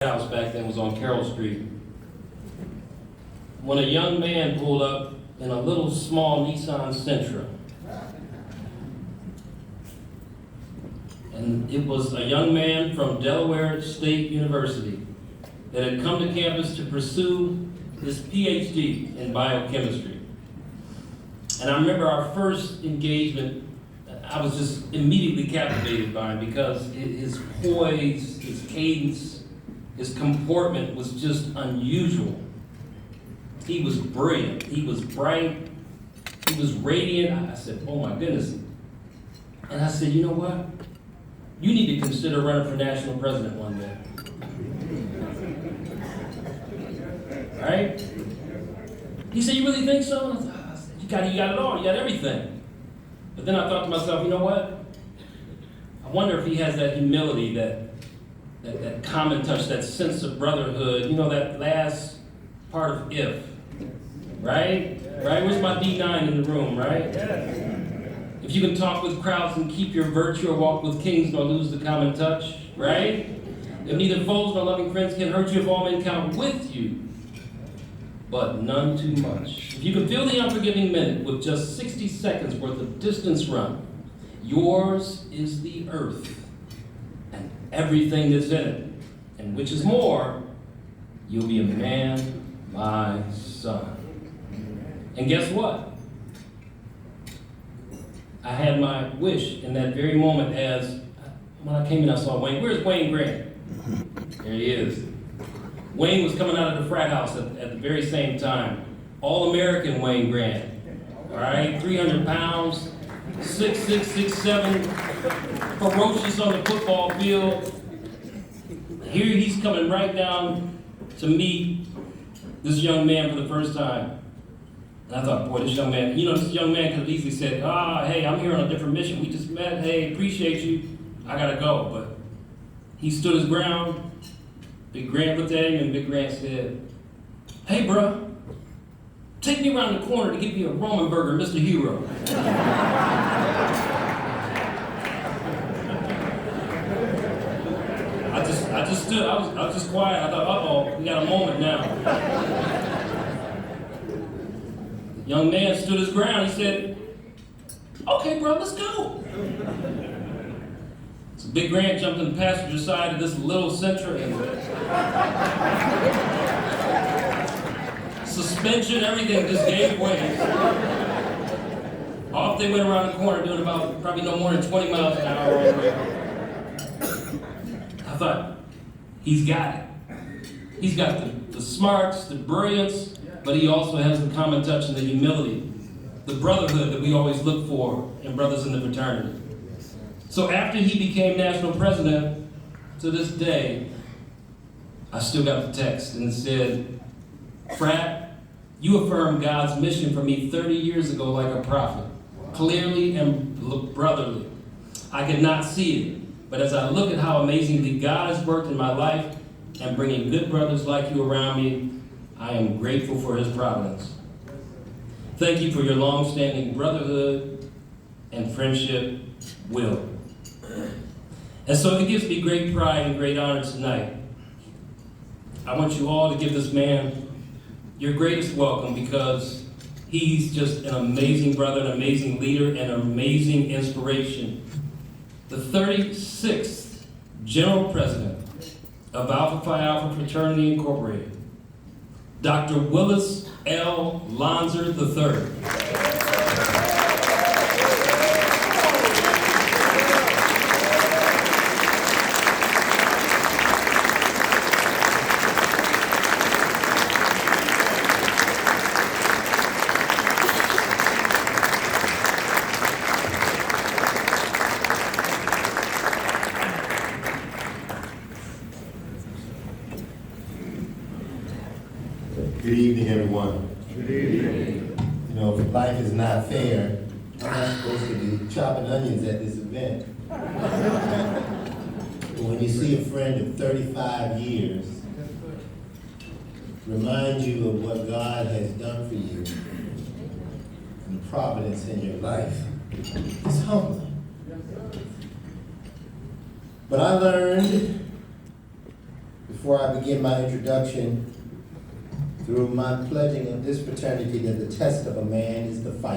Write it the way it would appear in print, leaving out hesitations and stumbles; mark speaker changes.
Speaker 1: house back then was on Carroll Street. When a young man pulled up in a little small Nissan Sentra. And it was a young man from Delaware State University that had come to campus to pursue his PhD in biochemistry. And I remember our first engagement, I was just immediately captivated by him because his poise, his cadence, his comportment was just unusual. He was brilliant, he was bright, he was radiant. I said, oh my goodness. And I said, you know what? You need to consider running for national president one day. Right? He said, you really think so? I said, you got it all, you got everything. But then I thought to myself, you know what? I wonder if he has that humility, that common touch, that sense of brotherhood, you know, that last part of if, right? Right? Where's my D9 in the room, right? If you can talk with crowds and keep your virtue or walk with kings nor lose the common touch, right? If neither foes nor loving friends can hurt you if all men count with you, but none too much. If you can fill the unforgiving minute with just 60 seconds worth of distance run, yours is the earth and everything that's in it. And which is more, you'll be a man, my son. And guess what? I had my wish in that very moment as when I came in, I saw Wayne. Where's Wayne Grant? There he is. Wayne was coming out of the frat house at the very same time. All-American Wayne Grant. All right, 300 pounds, 6'6", 6'7", ferocious on the football field. Here he's coming right down to meet this young man for the first time. And I thought, boy, this young man could have easily said, hey, I'm here on a different mission. We just met. Hey, appreciate you. I got to go. But he stood his ground. Big Grant looked at him, and Big Grant said, hey, bro, take me around the corner to get me a Roman burger, Mr. Hero. I just stood. I was just quiet. I thought, uh-oh, we got a moment now. Young man stood his ground. He said, okay, bro, let's go. So Big Grant jumped in the passenger side of this little Sentra and suspension, everything just gave way. Off they went around the corner doing about probably no more than 20 miles an hour. I thought, he's got it. He's got the smarts, the brilliance, but he also has the common touch and the humility, the brotherhood that we always look for in brothers in the fraternity. So after he became national president, to this day, I still got the text, and it said, Frat, you affirmed God's mission for me 30 years ago like a prophet, clearly and brotherly. I could not see it, but as I look at how amazingly God has worked in my life and bringing good brothers like you around me, I am grateful for his providence. Thank you for your long-standing brotherhood and friendship, Will. And so it gives me great pride and great honor tonight. I want you all to give this man your greatest welcome because he's just an amazing brother, an amazing leader, and an amazing inspiration. The 36th General President of Alpha Phi Alpha Fraternity Incorporated, Dr. Willis L. Lonzer III.
Speaker 2: Good evening, everyone. Good evening. You know, if life is not fair, I'm not supposed to be chopping onions at this event. But when you see a friend of 35 years, remind you of what God has done for you and the providence in your life, it's humbling. But I learned Before I begin my introduction, through my pledging of this fraternity that the test of a man is the fight